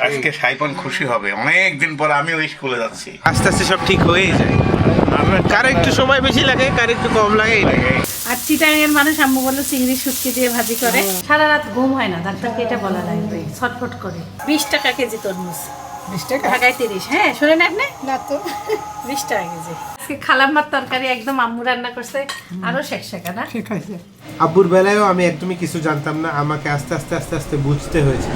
আজকে সাইপন খুশি হবে, অনেক দিন পর আমিও স্কুলে যাচ্ছি। আস্তে আস্তে সব ঠিক হয়েই যায়। কারো একটু সময় বেশি লাগে, কারো একটু কম লাগে। আর চিটাঙের মানুষ আম্মু বললো চিংড়ি শুটকি দিয়ে ভাজি করে, সারা রাত ঘুম হয় না, ডাক্তারকে এটা বলা লাগবে। ছটফট করে 20 টাকা কেজি তরমুজ, 20 টাকা ঢাকায় 30। হ্যাঁ শোনেন আপনি না তো 20 টাকা কেজি। আজকে খালাম্মার তরকারি একদম আম্মু রান্না করছে, আরো শেখা না ঠিক হয়েছে। আব্বুর বেলায়ও আমি একদমই কিছু জানতাম না, আমাকে আস্তে আস্তে আস্তে আস্তে বুঝতে হয়েছে।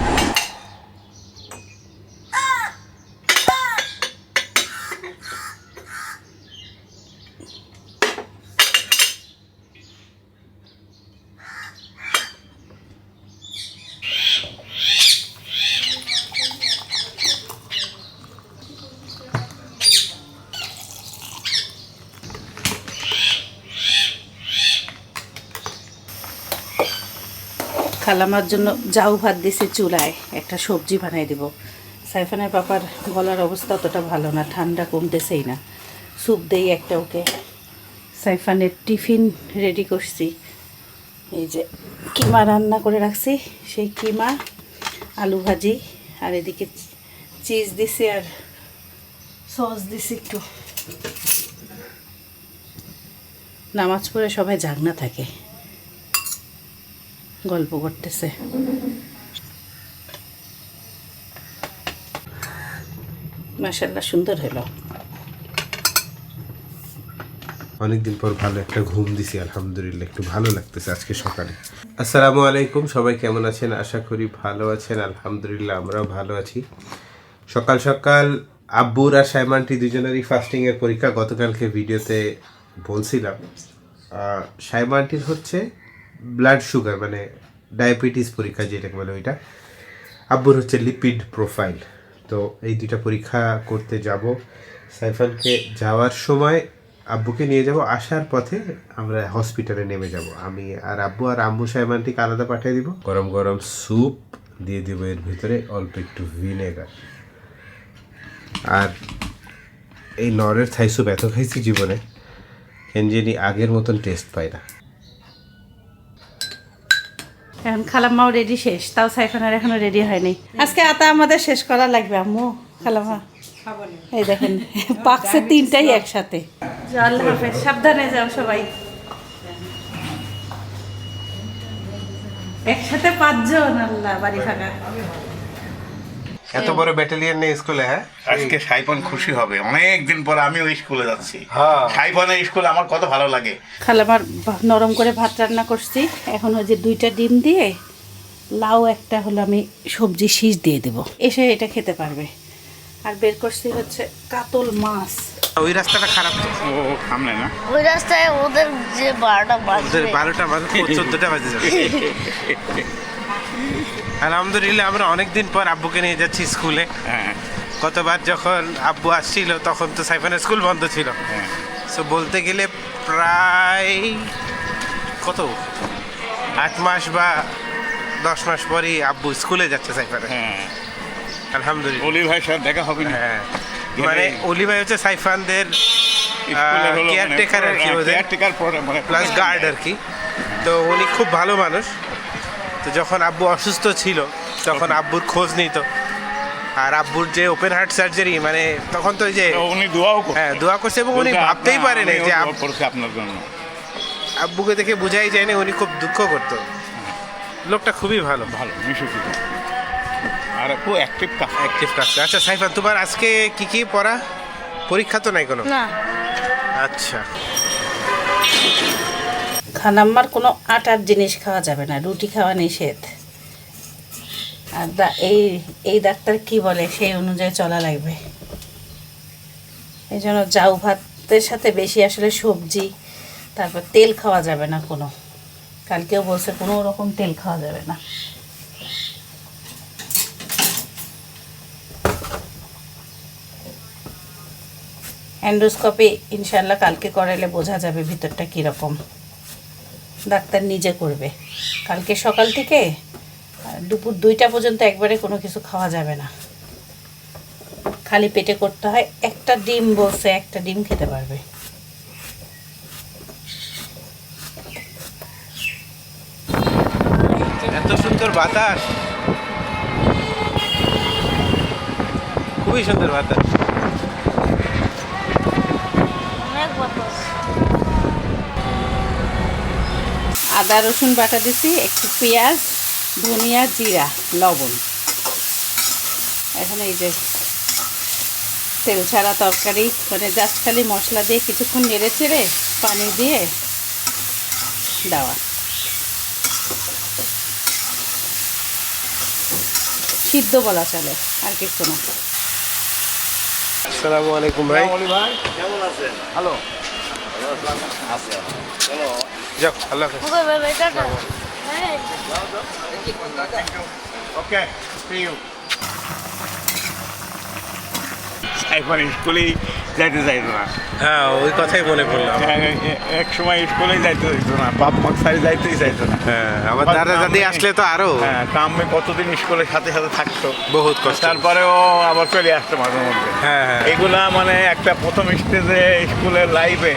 খালামার জন্য জাউ ভাত দিছে চুলায়, একটা সবজি বানাই দিব। সাইফানের পাপার গলার অবস্থা অতটা ভালো না, ঠান্ডা কমতেছেই না। স্যুপ দেই একটা ওকে। সাইফানের টিফিন রেডি করছি, এই যে কিমা রান্না করে রাখছি, সেই কিমা আলু ভাজি, আর এদিকে চিজ দিছি আর সস দিছি একটু। নামাজ পড়ে সবাই জাগনা থাকে, গল্প করতেছে। মাশাআল্লাহ সুন্দর হলো। অনেকদিন পর ভালো একটা ঘুম দিছি, আলহামদুলিল্লাহ একটু ভালো লাগতেছে আজকে সকালে। আসসালামু আলাইকুম, সবাই কেমন আছেন? আশা করি ভালো আছেন। আলহামদুলিল্লাহ আমরাও ভালো আছি। সকাল সকাল আব্বুর আর সাইমানটি দুজনেরই ফাস্টিংয়ের পরীক্ষা। গতকালকে ভিডিওতে বলছিলাম সাইমানটির হচ্ছে ব্লাড সুগার, মানে ডায়াবেটিস পরীক্ষা যেটাকে বলে ওইটা। আব্বুর হচ্ছে লিপিড প্রোফাইল। তো এই দুইটা পরীক্ষা করতে যাব। সাইফানকে যাওয়ার সময় আব্বুকে নিয়ে যাব, আসার পথে আমরা হসপিটালে নেমে যাব। আমি আর আব্বু আর আম্মু সাইমানটিকে আলাদা পাঠিয়ে দিব। গরম গরম স্যুপ দিয়ে দিব, এর ভিতরে অল্প একটু ভিনেগার। আর এই নরের থাই স্যুপ এত খাইছি জীবনে, কেন জানি আগের মতন টেস্ট পাই না। এখন খালাম্মাও রেডি শেষ, তাও সাইফানের এখনো রেডি হয়নি। আজকে আতা আমাদের শেষ করা লাগবে আম্মু। খালাম্মা এই দেখেন পাকছে তিনটাই একসাথে। আল্লাহ হাফেজ, সাবধানে যাও সবাই। একসাথে 5 জন, আল্লাহ বাড়ি ফাঁকা। এত বড় ব্যাটালিয়ন নেই স্কুলে। হ্যাঁ আজকে সাইপন খুশি হবে, অনেক দিন পর আমিও স্কুলে যাচ্ছি। হ্যাঁ। সাইপনের স্কুল আমার কত ভালো লাগে। খালামার নরম করে ভাত রান্না করছি, এখন ওই যে 2টা ডিম দিয়ে লাউ একটা হলো আমি সবজি শীষ দিয়ে দেবো, এসে এটা খেতে পারবে। আর বের করছি হচ্ছে কাতল মাছ। ওই রাস্তাটা খারাপ তো, ও সামনে না, ওই রাস্তায় ওদের যে 12টা বাজবে, 12টা বাজে 14টা বাজে যাবে। আলহামদুলিল্লাহ আমরা অনেকদিন পর আব্বুকে নিয়ে যাচ্ছি স্কুলে। হ্যাঁ গতবার যখন আব্বু আসছিল তখন তো সাইফানের স্কুল বন্ধ ছিল। হ্যাঁ। সো বলতে গেলে প্রায় কত 8 মাস বা 10 মাস পরই আব্বু স্কুলে যাচ্ছে সাইফানের। হ্যাঁ, আলহামদুলিল্লাহ। অলি ভাই সাথে দেখা হবে না। হ্যাঁ, মানে অলি ভাই হচ্ছে সাইফানদের কেয়ারটেকার আর কি, কেয়ারটেকার প্লাস গার্ড আর কি। তো উনি খুব ভালো মানুষ। তো যখন আব্বু অসুস্থ ছিল তখন আব্বুর খোঁজ নিত। আর আব্বুর যে ওপেন হার্ট সার্জারি, মানে তখন তো ওই যে উনি দোয়াও করছে। হ্যাঁ দোয়া করছে, এবং উনি ভাবতেই পারেন যে করছে আপনার জন্য। আব্বুকে দেখে বুঝাই যায় না, উনি খুব দুঃখ করতো। লোকটা খুবই ভালো, ভালো মিশুকি আর খুব অ্যাক্টিভ কাজ। আচ্ছা সাইফান, তোমার আজকে কি কি পড়া? পরীক্ষা তো নাই কোনো? না আচ্ছা। খালাম্মার কোনো আটার জিনিস খাওয়া যাবে না, রুটি খাওয়া নিষেধ। আর এই ডাক্তার কি বলে সেই অনুযায়ী চলা লাগবে। এই জন্য জাউ ভাতের সাথে বেশি আসলে সবজি, তারপর তেল খাওয়া যাবে না কোনো। কালকেও বলছে কোনো রকম তেল খাওয়া যাবে না। এন্ডোস্কোপি ইনশাল্লাহ কালকে করাইলে বোঝা যাবে ভিতরটা কীরকম। ডাক্তার নিজে করবে। কালকে সকাল থেকে দুপুর 2টা পর্যন্ত একবারে কোনো কিছু খাওয়া যাবে না, খালি পেটে করতে হয়। একটা ডিম বলছে, একটা ডিম খেতে পারবে। এত সুন্দর বাতাস। খুবই সুন্দর বাতাস। অনেক বাতাস। আদা রসুন বাটা দিছি, একটু পেঁয়াজ, ধনিয়া, জিরা, লবণ। এখন এই যে তেল ছাড়া তরকারি, মানে জাস্ট খালি মশলা দিয়ে কিছুক্ষণ নেড়ে চেড়ে পানি দিয়ে দেওয়া। সিদ্ধ বলা চলে, আর কিছু না। আসসালামু আলাইকুম ভাই। কেমন আছেন? ভালো। যাও, আল্লাহ হাফেজ। ওকে বাবা এটা না। হ্যাঁ ওকে, see you. এখন স্কুলেই যাইতে চাইতো না। হ্যাঁ, ওই কথাই মনে পড়লাম। এক সময় স্কুলেই যাইতে চাইতো না, বাপ মা সারি যাইতেই চাইতো না। হ্যাঁ, আমার দাদা দাদি আসলে তো আরো হ্যাঁ, কামে কতদিন স্কুলের সাথে সাথে থাকতো, বহুত কষ্ট। তারপরেও আবার চলে আসতো মাঝে মধ্যে। হ্যাঁ, হ্যাঁ। এগুলা মানে একটা প্রথম স্টেজে স্কুলের লাইফে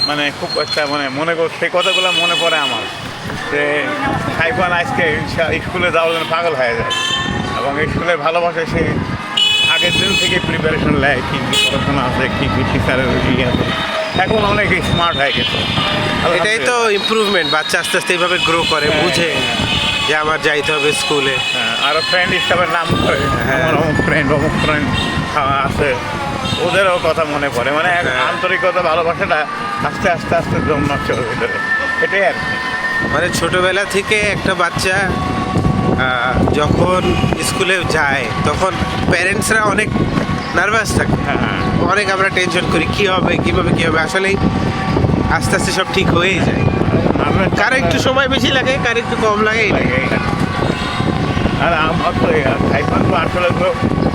মানে খুব একটা মানে মনে কর, সেই কথাগুলো মনে পড়ে আমার, যে সাইফান আজকে স্কুলে যাওয়ার জন্য পাগল হয়ে যায়, এবং স্কুলের ভালোবাসে সে আগের দিন থেকে প্রিপারেশন নেয়, কী কী পড়াশোনা আছে, কী কী টিচারের ইয়ে আছে। এখন অনেক স্মার্ট হয়ে গেছে। এটাই তো ইমপ্রুভমেন্ট, বাচ্চা আস্তে আস্তে এইভাবে গ্রো করে, বুঝে যে আমার যাইতে হবে স্কুলে। হ্যাঁ, আরও ফ্রেন্ড হিসাবে নাম করে, আমার অমুক ফ্রেন্ড আছে, ওদেরও কথা মনে পড়ে, মানে এক হ্যাঁ। আন্তরিকতা ভালোবাসাটা আস্তে আস্তে আস্তে জন্মাচ্ছে ওর ভিতরে, এটাই আর কি। মানে ছোটবেলা থেকে একটা বাচ্চা যখন স্কুলে যায় তখন প্যারেন্টসরা অনেক নার্ভাস থাকে, হ্যাঁ, অনেক আমরা টেনশন করি কি হবে কীভাবে কী হবে। আসলেই আস্তে আস্তে সব ঠিক হয়েই যায়। কারো একটু সময় বেশি লাগে, কারো একটু কম লাগে, এই লাগে। আর আমার তো সাইফান তো আসলে তো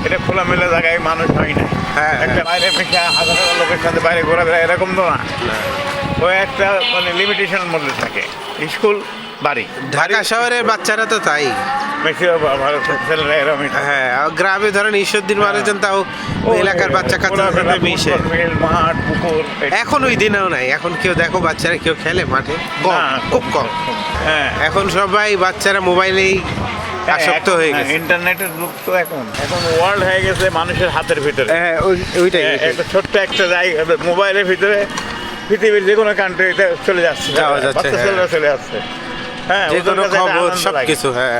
এটা খোলামেলা জায়গায় মানুষ হয় না, হ্যাঁ, একটা বাইরে মেশে হাজার হাজার লোকের সাথে বাইরে ঘোরাফেরা এরকম তো না, ও একটা মানে লিমিটেশনের মধ্যে থাকে। স্কুল, বাড়ি, ঢাকা শহরের বাচ্চারা তো তাই। মেক্সিমাম ভালো ছেলেরা এরকমই থাকে। হ্যাঁ, আর গ্রামে ধরেন ঈশ্বরদীর মানুষজন তাও এলাকার বাচ্চা কাচ্চাদের সাথে মিশে। মাঠ, পুকুর, এখন ওই দিনেও নাই, এখন কেউ দেখো বাচ্চারা কেউ খেলে মাঠে কম, না, খুব কম। হ্যাঁ, এখন সবাই বাচ্চারা মোবাইলেই আসক্ত হয়ে গেছে। ইন্টারনেটের যুগ তো এখন ওয়ার্ল্ড হয়ে গেছে মানুষের হাতের ভিতরে। হ্যাঁ, ওইটাই। একটা ছোট্ট একটা জায়গা মোবাইলের ভিতরে পৃথিবীর যে কোনো কান্ট্রিতে চলে যাচ্ছে, যাওয়া যাচ্ছে, বাচ্চা হ্যাঁ। ছেলেরা চলে যাচ্ছে। হ্যাঁ, যে ওদের কোনো কাছে একটা খবর আনন্দ সব লাগে। কিছু। হ্যাঁ,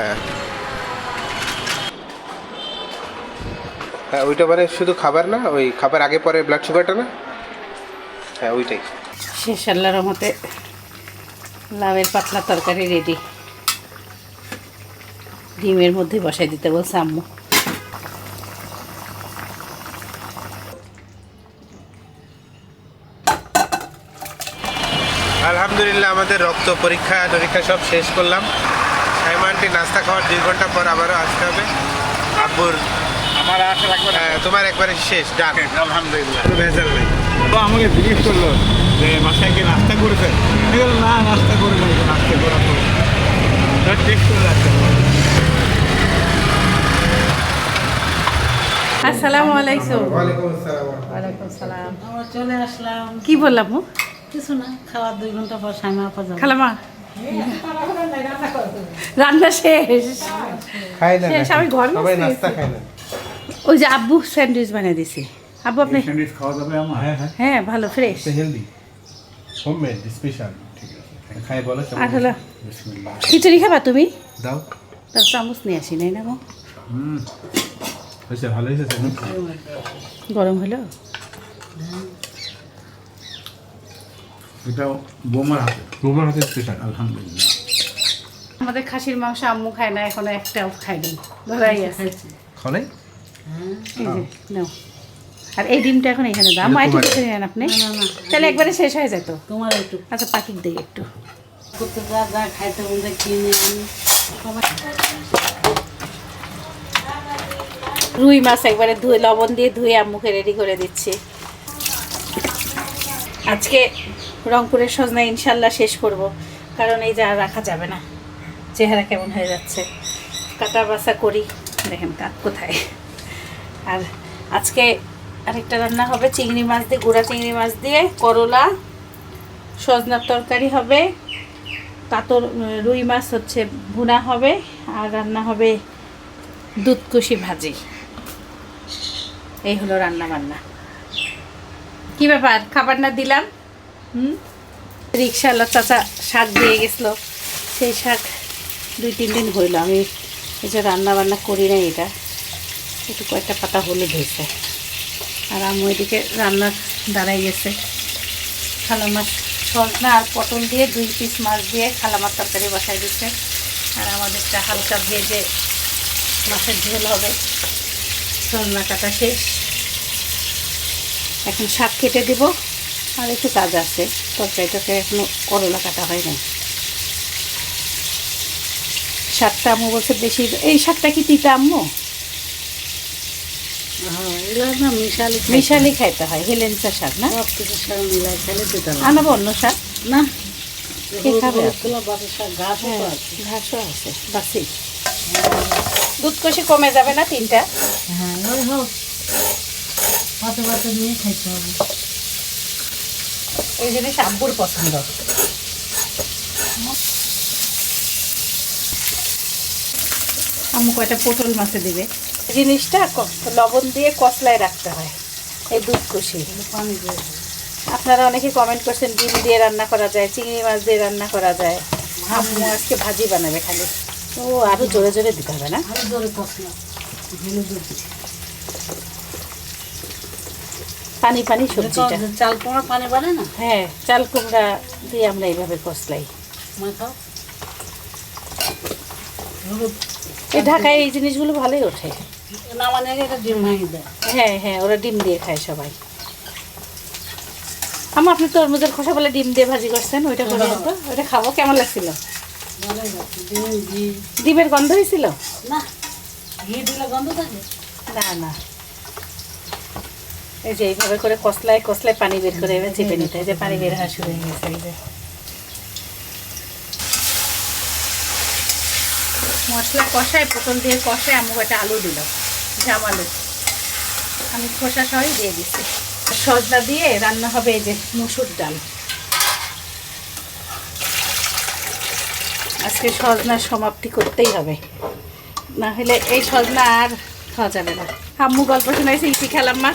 হ্যাঁ, ওইটা মানে শুধু খাবার না, ওই খাবার আগে পরে ব্লাড সুগারটা না, হ্যাঁ ওইটাই। শেষ আল্লাহর রহমতে লাউয়ের পাতলা তরকারি রেডি। ডিমের মধ্যে বসাই দিতে বলছে আম্মু। আলহামদুলিল্লাহ আমাদের রক্ত পরীক্ষা সব শেষ করলাম। সাইমা আন্টি নাস্তা খাওয়ার 2 ঘন্টা পর আবারও আসতে হবে। আব্বুর আমার আশা লাগবে না। তোমার একবারে শেষ, ডান, আলহামদুলিল্লাহ। ভেজাল নেই। তো আমাকে জিজ্ঞেস করলো যে বাসায় কি নাস্তা করেছেন, আমি বললাম না নাস্তা করে নাই, নাস্তা করার পর টেস্ট করে রাখতে হবে। আসসালামু আলাইকুম। ওয়ালাইকুম আসসালাম। ওয়ালাইকুম সালাম। আমরা চলে আসলাম। কি বললাম ও? কিছু না, খাওয়ার 2 ঘন্টা পর সাইমা আপা যাবো। খালামা রান্না শেষ। খাই না, শেষ, আমি ঘর সবাই মুছে নাস্তা গেছি। খায় না। ওই যে আব্বু স্যান্ডউইচ বানিয়ে দিছি। আব্বু আপনি? স্যান্ডউইচ খাওয়া যাবে আমার? হ্যাঁ, হ্যাঁ, হ্যাঁ, ভালো ফ্রেশ। Healthy homemade special. ঠিক আছে, খাই বলো কেমন আর হলো বিসমিল্লাহ। খিচুড়ি খাবা তুমি? দাও। তার চামচ নিয়ে আসি নাই না গো? হয়েছে, ভালো হয়েছে। গরম হলো? এটা বোমার হাতে, তোমার হাতে স্পেশাল। আলহামদুলিল্লাহ। আমাদের খাসির মাংস আম্মু খায় না, এখনো একটাও খাইনি, ধরাই আছে। খাওয়াই এই যে, নাও। আর এই ডিমটা এখন এখানে দাও। মা একটু বেছে নেন আপনি। তাহলে একবারে শেষ হয়ে যেত। তোমার একটু আচ্ছা, পাখির দিই একটু। করতে যা যা খাইতে মধ্যে কিনে আনি সবাই। রুই মাছ একবারে ধুয়ে লবণ দিয়ে ধুয়ে আম্মুকে রেডি করে দিচ্ছি। আজকে রংপুরের সজনা ইনশাল্লাহ শেষ করব, কারণ এই যে আর রাখা যাবে না, চেহারা কেমন হয়ে যাচ্ছে। কাটা বাছা করি, দেখেন কাক কোথায়। আর আজকে আরেকটা রান্না হবে চিংড়ি মাছ দিয়ে, গুঁড়া চিংড়ি মাছ দিয়ে করলা, সজনার তরকারি হবে, কাতর রুই মাছ হচ্ছে ভুনা হবে, আর রান্না হবে দুধকুশি ভাজি। এই হলো রান্না বান্না। কি ব্যাপার, খাবার না দিলাম? রিক্সাওয়ালা চাচা শাক দিয়ে গেছিলো, সেই শাক 2-3 দিন হইল। আমি এই যে রান্না বান্না করি না, এটা একটু কয়েকটা পাতা হলুদ হয়েছে। আর আমি ওইদিকে রান্নার দাঁড়াই গেছে। খালা মাছ, সজনা আর পটল দিয়ে 2 পিস মাছ দিয়ে খালা মাছ তরকারি বসাই দিচ্ছে। আর আমাদেরটা হালকা ভেজে মাছের ঝোল হবে। সজনা কাটা শেষ, এখন শাক কেটে দেব। আর একটু কাজ আছে, তরকারিটাকে এখনো করলা কাটা হয় না। শাকটা আম্মু বলছে বেশি। এই শাকটা কি তিতা আম্মু? হ্যাঁ, এগুলো না মিশালি মিশালি খাইতে হয়, হেলেঞ্চা শাক না? সব কিছু শাক মিলাই খেলে দিতে হবে। আনাবো অন্য শাক? না, কে খাবে? হলুদগুলো বাতাস শাক ঘাসও তো আছে। ঘাসও আছে, বাসি। দুধ কষি কমে যাবে না 3টা? হ্যাঁ, ওই হোক, পাতে পাতে নিয়ে খাইতে হবে। এই জিনিস আব্বুর পছন্দ। আম্মু কয়টা পটল মাছে দিবে। এই জিনিসটা লবণ দিয়ে কসলায় রাখতে হয়, এই দুধ কষি। পানি দিয়ে আপনারা অনেকে কমেন্ট করছেন ডিম দিয়ে রান্না করা যায়, চিংড়ি মাছ দিয়ে রান্না করা যায়। আম্মু আজকে ভাজি বানাবে খালি। ও আরো জোরে জোরে দিতে হবে না? আরো জোরে কষলা হলুদ পানি পানি সবজিটা। চাল কুমড়া পানি বাড়ে না, হ্যাঁ, চাল কুমড়া দিয়ে আমরা এইভাবে কসলাই। মাখাও হলুদ। এই ঢাকায় এই জিনিসগুলো ভালোই ওঠে। নামানোর আগে এটা ডিম ভাঙি দেয়। হ্যাঁ হ্যাঁ, ওরা ডিম দিয়ে খায় সবাই। আপনি তরমুজের খোসা বলে ডিম দিয়ে ভাজি করছেন, ওইটা করে তো ওইটা খাবো। কেমন লাগছিল? ভালোই লাগছে। ডিম ঘি ডিমের গন্ধ হয়েছিল? না, ঘি দিলে গন্ধ থাকে। না না, এই যে এইভাবে করে কসলায় কসলায় পানি বের করে এবার চেপে নিতে। এই যে পানি বের হওয়া শুরু হয়ে গেছে। এই যে মশলা কষায়, পটল দিয়ে কষায় আম্মু একটা আলু দিল, জাম আলু। আমি খোসা সহই দিয়ে দিচ্ছি। সজনা দিয়ে রান্না হবে এই যে মসুর ডাল। আজকে সজনার সমাপ্তি করতেই হবে, না হলে এই সজনা আর খাওয়া যাবে না। আম্মু গল্প শোনাইছে, ইটি খেলাম মা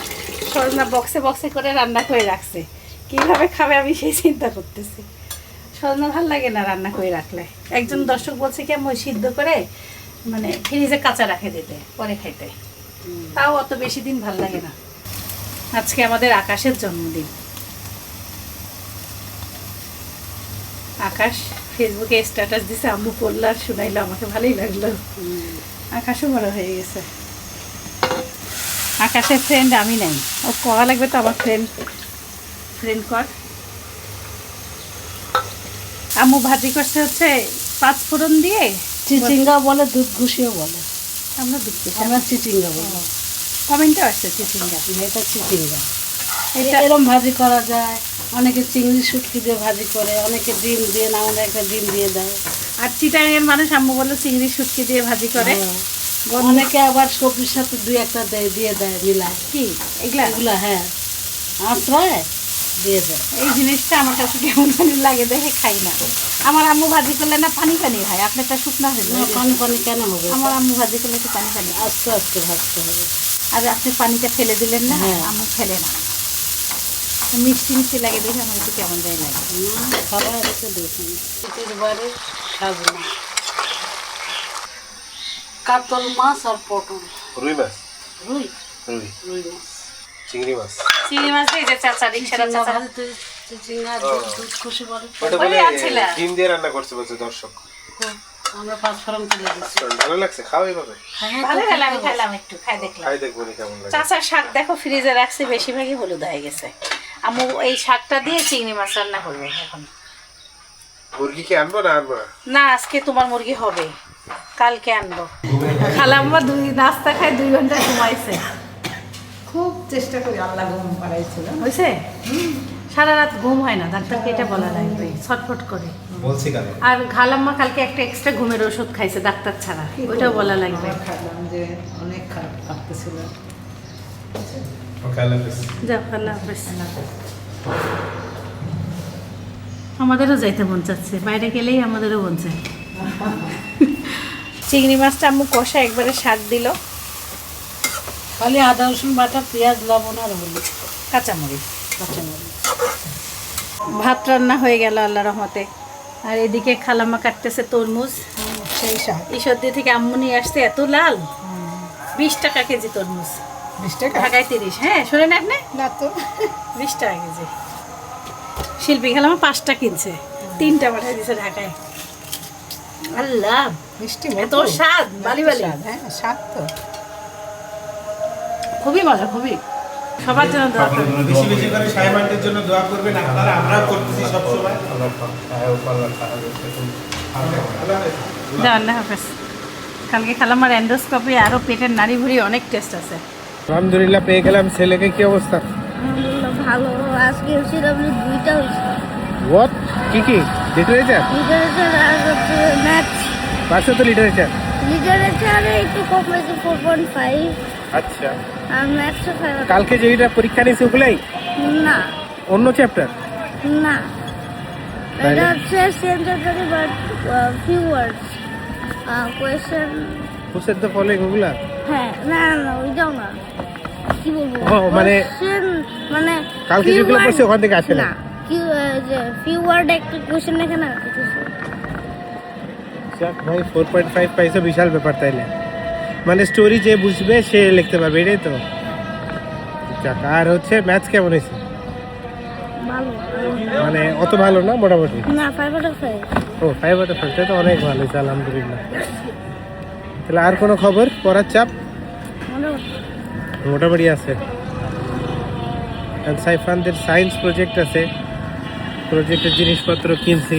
সজনা বক্সে বক্সে করে রান্না করে রাখছে। কীভাবে খাবে আমি সেই চিন্তা করতেছি। সজনা ভাল লাগে না রান্না করে রাখলে। একজন দর্শক বলছে কি আমি সিদ্ধ করে মানে ফ্রিজে কাঁচা রাখে দিতে, পরে খাইতে। তাও অত বেশি দিন ভাল লাগে না। আজকে আমাদের আকাশের জন্মদিন। আকাশ ফেসবুকে স্ট্যাটাস দিছে, আম্মু পড়লো আর শুনাইলো, আমাকে ভালোই লাগলো। আকাশও বড় হয়ে গেছে। আকাশের ফ্রেন্ড আমি নাই, ও করা লাগবে তো আমার ফ্রেন্ড কর। আম্মু ভাজি করছে হচ্ছে 5 ফোড়ন দিয়ে। চিচিঙ্গা বলে, দুধ ঘুষিও বলে। আমরা দুধ আমরা চিচিঙ্গা বলি। কমেন্টে আসছে চিচিঙ্গা। এটা চিচিঙ্গা। এটা এরম ভাজি করা যায়। অনেকে চিংড়ি শুটকি দিয়ে ভাজি করে, অনেকে ডিম দিয়ে, না হলে একটা ডিম দিয়ে দেয়। আর চিটাঙের মানুষ আম্মু বললো চিংড়ি শুটকি দিয়ে ভাজি করে। হ্যাঁ। অনেকে আবার সবজির সাথে 2-1টা দিয়ে দেয়, মিলায়। কি এগুলা? এগুলা হ্যাঁ, আঁচড়ায় দিয়ে দেয়। এই জিনিসটা আমার কাছে কেমন পানি লাগে দেখে খাই না। আমার আম্মু ভাজি করলে না পানি পানি হয়, আপনারটা শুকনা হয়ে না, যায়। পানি পানি কেন হবে? আমার আম্মু ভাজি করলে একটু পানি পানি। আস্তে আস্তে ভাজতে হবে। আর আপনি পানিটা ফেলে দিলেন না, হ্যাঁ। আম্মু ফেলে না। মিষ্টি মিষ্টি লাগে দেখে আমার একটু কেমন যায় লাগে। না, খাবার রেখে দিয়েছেন। শীতের বারে সাজনা, কাতল মাছ আর পটল। রুই মাছ, রুই রুই, রুই মাছ, চিংড়ি মাছ। চিংড়ি মাছ দিয়ে যে চাচা রিক্সাটা চিচিঙ্গা চাচা ভাজিতে চিচিঙ্গা দুধ খুশি বলে। ওটা ওই বলে আনছিলা? ডিম দিয়ে রান্না করছে বলছে দর্শক। আমরা 5 ফোড়ন তুলে দিচ্ছি। ভালো লাগছে, খাও এইভাবে। ভালো গেল, আমি খাইলাম একটু, খাই দেখলাম। খাই দেখবো নি কেমন লাগে। চাচার শাক দেখো ফ্রিজে রাখছি, বেশিরভাগই হলুদ হয়ে গেছে। আম্মু এই শাকটা দিয়ে চিংড়ি মাছ রান্না করবে এখন। মুরগি কি আনবো না আনবো না? না, আজকে তোমার মুরগি হবে, কালকে আনবো। খালাম্মা 2 নাস্তা খায় 2 ঘন্টা ঘুমাইছে। খুব চেষ্টা করি, আল্লাহ ঘুম পাড়াইছিল। হয়েছে? সারা রাত ঘুম হয় না, ডাক্তারকে এটা বলা লাগবে, ছটফট করে। বলছি কেন? আর খালাম্মা কালকে একটা এক্সট্রা ঘুমের ওষুধ খাইছে ডাক্তার ছাড়া, ওইটাও বলা লাগবে। আমার খাইলাম যে অনেক খারাপ লাগতেছিল। ওকে, আল্লাহ হাফেজ। যাও, আল্লাহ হাফেজ। আমাদেরও যাইতে মন চাচ্ছে, বাইরে গেলেই আমাদেরও মন চায়। চিংড়ি মাছটা আম্মু কষা একবারে শাক দিল, খালি আদা রসুন বাটা, পেঁয়াজ, লবণ আর হলুদ, কাঁচামরিচ। কাঁচামরিচ। ভাত রান্না হয়ে গেল আল্লাহ রহমতে। আর এদিকে খালাম্মা কাটতেছে তরমুজ। সেই শাক ঈশ্বরদী থেকে আম্মু নিয়ে আসতে, এত লাল, 20 টাকা কেজি তরমুজ। 20 টাকা ঢাকায় 30। হ্যাঁ শোনেন আপনি, না তো 20 টাকা কেজি। শিল্পী খালাম্মা 5টা কিনছে, 3টা পাঠিয়ে দিছে ঢাকায়। আল্লাহ, মিষ্টি এত স্বাদ, বালি বালি। হ্যাঁ স্বাদ তো। খুবই মজা, খুবই। সবার জন্য দোয়া করবেন। বেশি বেশি করে সাহেব আন্টির জন্য দোয়া করবেন আপনারা, আমরাও করতেছি সবসময়। আল্লাহ হাফেজ। কালকে খালাম্মার এন্ডোস্কোপি আরও পেটের নাড়ি ভুড়ি অনেক টেস্ট আছে। আলহামদুলিল্লাহ পেয়ে গেলাম। ছেলেকে কি অবস্থা? আলহামদুলিল্লাহ ভালো। আজকে সিডব্লিউ 2টা হয়েছে, হোয়াট? কি কি লিটারেচার? লিটারেচার আর হচ্ছে ম্যাথস। পাঁচশো তো লিটারেচার। লিটারেচারে একটু কম হয়েছে 4.5, আচ্ছা, আর ম্যাথসে 5। কালকে যেটা পরীক্ষা নিয়েছে ওগুলাই না অন্য চ্যাপ্টার? না, তাহলে? এটা হচ্ছে সেম চ্যাপ্টারে but few words question. Hossain তো ফলোইং ওগুলা? হ্যাঁ, না না ওইটাও না, কি বলবো, ও, মানে কোয়েশ্চেন মানে কালকে few যেগুলো word- পড়ছে ওখান থেকে আসে না? না, কি যে ফিউ ওয়ার্ড একটা কোয়েশ্চেন লেখে না কিছু। যাক ভাই, 4.5 পাইছো, বিশাল ব্যাপার তাইলে। মানে স্টোরি যে বুঝবে সে লিখতে পারবে, এটাই তো। যাক, আর হচ্ছে ম্যাথস কেমন হয়েছে? ভালো, মানে অত ভালো না, মোটামুটি? না 5/5। ও 5/5, তাই তো অনেক ভালো হয়েছে আলহামদুলিল্লাহ। তাহলে আর কোনো খবর? পড়ার চাপ মোটামুটি আছে। সাইফানদের সায়েন্স প্রজেক্ট আছে, প্রজেক্টের জিনিসপত্র কিনছি।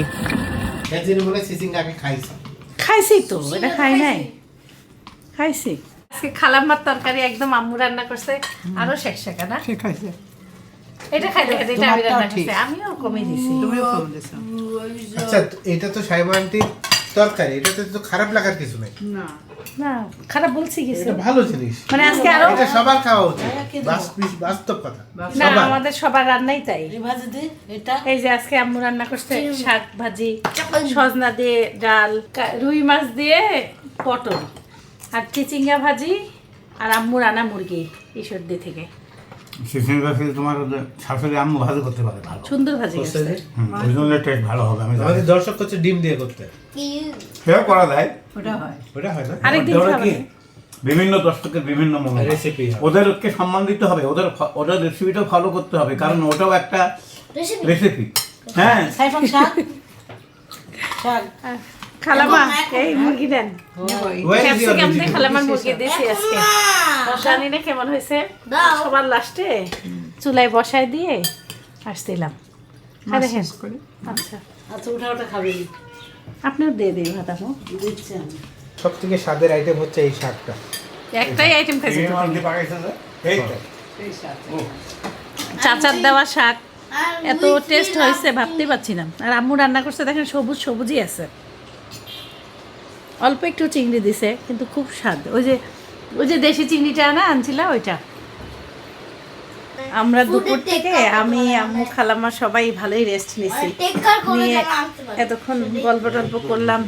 খাইছি তো, এটা খাই নাই, খাইছি। আজকে খালাম্মার তরকারি একদম আম্মু রান্না করছে, আরো শেকশেকা না? ঠিক আছে, এটা খাই দেখে, এটা আমি তোমারটাও রান্না ঠিক। করছি, আমিও কমে দিছি। তুমিও কম দিছো। আচ্ছা, এটা তো সাইমা আন্টির তরকারি, এটাতে তো খারাপ লাগার কিছু নেই। না না খারাপ বলছি কিছু, এটা ভালো জিনিস, মানে আজকে আরো এটা সবার খাওয়া উচিত, বাস্তব কথা। না, সবার। আমাদের সবার রান্নাই তাই। এই ভাজি দি এটা এই যে আজকে আম্মু রান্না করছে শাক ভাজি, সজনা দিয়ে ডাল, রুই মাছ দিয়ে পটল, আর চিচিঙ্গা ভাজি, আর আম্মু রান্না মুরগি ঈশ্বরদী থেকে। তোমার শাশুড়ি আম্মু ভালো করতে পারে, ভালো সুন্দর ভাজি আছে। ওই জন্য টেস্ট ভালো হবে। আমি জানি। আমাদের দর্শক হচ্ছে ডিম দিয়ে করতে, সেও করা যায়। ওটা হয়। ওটা হয় না? আরেকদিন ধরো খাবে। কি, বিভিন্ন দর্শকের বিভিন্ন মনে রেসিপি ওদেরকে সম্মান দিতে হবে, ওদের রেসিপিটাও ফলো করতে হবে, কারণ ওটাও একটা রেসিপি। হ্যাঁ, সাইফান শাক, শাক খালামা এই মুরগি দেন, ক্যাপসিকাম দিয়ে খালামার মুরগি দিয়েছি আজকে। জানি না কেমন হয়েছে, সবার লাস্টে চুলায় বসায় দিয়ে আসছিলাম। হ্যাঁ দেখেন। আচ্ছা আচ্ছা, ওটা ওটা খাবে আপনিও দিয়ে দিই ভাত আপু। দিচ্ছি আমি। সব থেকে স্বাদের আইটেম হচ্ছে এই শাকটা। একটাই আইটেম খাইছি তো। এইটা চাচার দেওয়া শাক এত টেস্ট হয়েছে ভাবতেই পারছি না। আর আম্মু রান্না করছে দেখেন, সবুজ সবুজই আছে, অল্প একটু চিংড়ি দিছে কিন্তু খুব স্বাদ। ওই যে দেশি চিংড়িটা না আনছিলাম ওইটা। আমরা দুপুর থেকে আমি আম্মু খালাম্মা সবাই ভালোই রেস্ট নিছি, নিয়ে এতক্ষণ গল্প টল্প করলাম,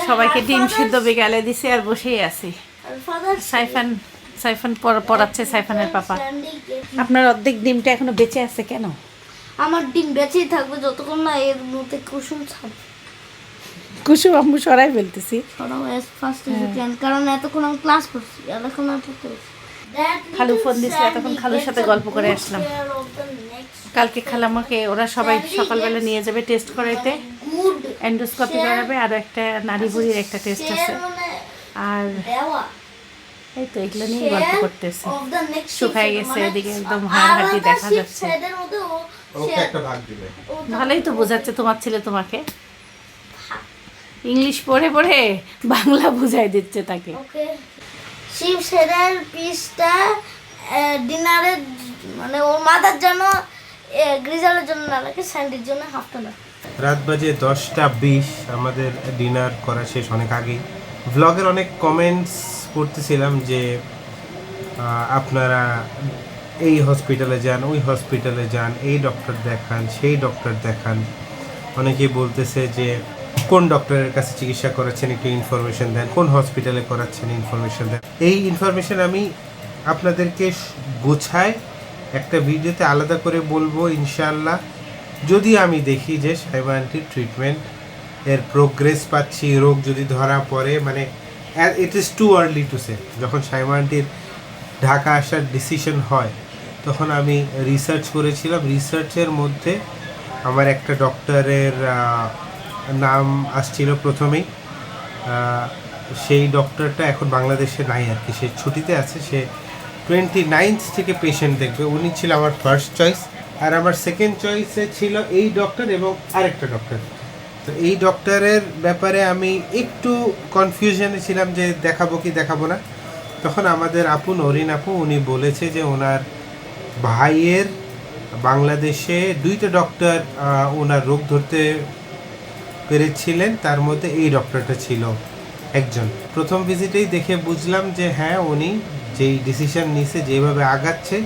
সবাইকে ডিম সিদ্ধ বিকালে দিছি আর বসেই আছি। সাইফান পড়াচ্ছে, সাইফানের পাপা। আপনার অর্ধেক ডিমটা এখনো বেঁচে আছে কেন? আমার ডিম বেঁচেই থাকবে যতক্ষণ না এর মধ্যে কুসুম ছাড়বে। কুসুম আম্মু সরাই ফেলতেছি। সরাও as fast as you can, কারণ এতক্ষণ আমি ক্লাস করছি, এতক্ষণ আর পড়তে হচ্ছে। খালু ফোন দিছিল, এতক্ষণ খালুর সাথে গল্প করে আসলাম। কালকে খালাম্মাকে ওরা সবাই সকালবেলা নিয়ে যাবে টেস্ট করাইতে, এন্ডোস্কোপি করাবে, আর একটা নাড়ি ভুড়ির একটা টেস্ট আছে। আর এই তো এগুলো নিয়ে গল্প করতেছে। শুকায় গেছে এদিকে, একদম হাড়হাড়ি দেখা যাচ্ছে। ওকে একটা ভাগ দিবে। ভালোই তো বোঝাচ্ছে তোমার ছেলে তোমাকে, ইংলিশ পড়ে পড়ে বাংলা বুঝাই দিচ্ছে তাকে। ওকে, শিব সেরের পিসটা ডিনারের মানে ওর মাথার জন্য, গ্রিজালের জন্য না লাগে, স্যান্ডির জন্য হাফটা না। রাত বাজে 10:20, আমাদের ডিনার করা শেষ অনেক আগেই। ব্লগের অনেক কমেন্টস পড়তেছিলাম যে আপনারা এই হসপিটালে যান, ওই হসপিটালে যান, এই ডক্টর দেখান, সেই ডক্টর দেখান। অনেকেই বলতেছে যে কোন ডক্টরের কাছে চিকিৎসা করাচ্ছেন একটু ইনফরমেশন দেন, কোন হসপিটালে করাচ্ছেন ইনফরমেশন দেন। এই ইনফরমেশন আমি আপনাদেরকে গোছায় একটা ভিডিওতে আলাদা করে বলবো ইনশাআল্লাহ, যদি আমি দেখি যে সাইমা আন্টির ট্রিটমেন্ট এর প্রোগ্রেস পাচ্ছি, রোগ যদি ধরা পড়ে, মানে it is too early to say. যখন সাইমা আন্টির ঢাকা আসার ডিসিশন হয় তখন আমি রিসার্চ করেছিলাম, রিসার্চের মধ্যে আমার একটা ডক্টরের নাম আসছিল প্রথমেই। সেই ডক্টরটা এখন বাংলাদেশে নাই আর কি, সে ছুটিতে আছে, সে 29 থেকে পেশেন্ট দেখবে। উনি ছিল আমার ফার্স্ট চয়েস, আর আমার সেকেন্ড চয়েসে ছিল এই ডক্টর এবং আরেকটা ডক্টর। তো এই ডক্টরের ব্যাপারে আমি একটু কনফিউশনে ছিলাম যে দেখাবো কি দেখাবো না। তখন আমাদের আপু নরিন আপু উনি বলেছে যে ওনার ভাইয়ের বাংলাদেশে 2টা ডক্টর ওনার রোগ ধরতে পেরেছিলেন, তার মধ্যে এই ডক্টরটা ছিল একজন। প্রথম ভিজিটেই দেখে বুঝলাম যে হ্যাঁ, উনি যেই ডিসিশন নিছে, যেভাবে আগাচ্ছে,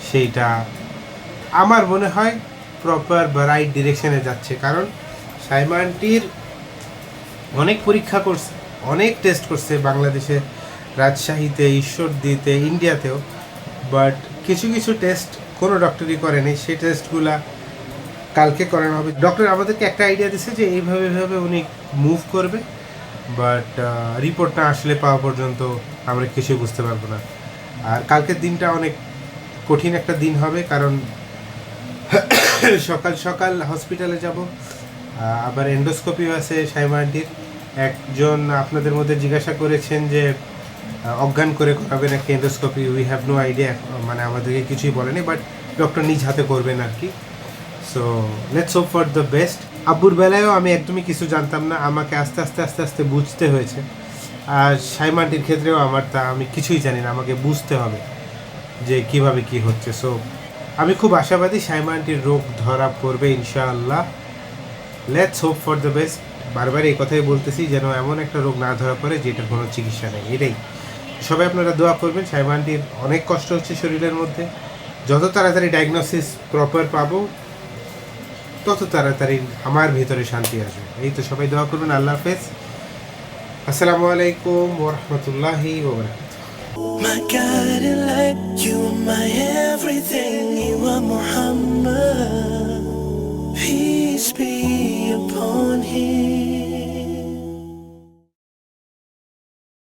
সেইটা আমার মনে হয় প্রপার বা রাইট ডিরেকশনে যাচ্ছে। কারণ সাইমা আন্টির অনেক পরীক্ষা করছে, অনেক টেস্ট করছে বাংলাদেশে, রাজশাহীতে, ঈশ্বরদীতে, ইন্ডিয়াতেও, বাট কিছু কিছু টেস্ট কোনো ডক্টরই করেনি। সেই টেস্টগুলা কালকে করানো হবে। ডক্টর আমাদেরকে একটা আইডিয়া দিচ্ছে যে এইভাবে উনি মুভ করবে, বাট রিপোর্ট না আসলে পাওয়া পর্যন্ত আমরা কিছুই বুঝতে পারবো না। আর কালকের দিনটা অনেক কঠিন একটা দিন হবে, কারণ সকাল সকাল হসপিটালে যাব, আবার এন্ডোস্কোপিও আছে সাইমা আন্টির। একজন আপনাদের মধ্যে জিজ্ঞাসা করেছেন যে অজ্ঞান করে করাবে নাকি endoscopy, we have no idea, মানে আমাদেরকে কিছুই বলেনি, বাট ডক্টর নিজ হাতে করবেন আর কি। So let's hope for the best. আব্বুর বেলায়ও আমি একদমই কিছু জানতাম না, আমাকে আস্তে আস্তে বুঝতে হয়েছে। আর সাইমা আন্টির ক্ষেত্রেও আমি কিছুই জানি না, আমাকে বুঝতে হবে যে কিভাবে কি হচ্ছে। সো আমি খুব আশাবাদী সাইমা আন্টির রোগ ধরা পড়বে ইনশাআল্লাহ। Let's hope for the best. বারবার এই কথাই বলতেছি, যেন এমন একটা রোগ না ধরা পড়ে যেটার কোনো চিকিৎসা নেই। এটাই সবাই আপনারা দোয়া করবেন। সাইমা আন্টির অনেক কষ্ট হচ্ছে শরীরের মধ্যে, যত তাড়াতাড়ি ডায়াগনোসিস প্রপার পাবো তত তাড়াতাড়ি আমার ভিতরে শান্তি আসবে। এই তো, সবাই দোয়া করবেন। আল্লাহ হাফেজ, আসসালামু আলাইকুম ওয়া রাহমাতুল্লাহি ওয়া বারাকাতুহু। My guiding light, you are my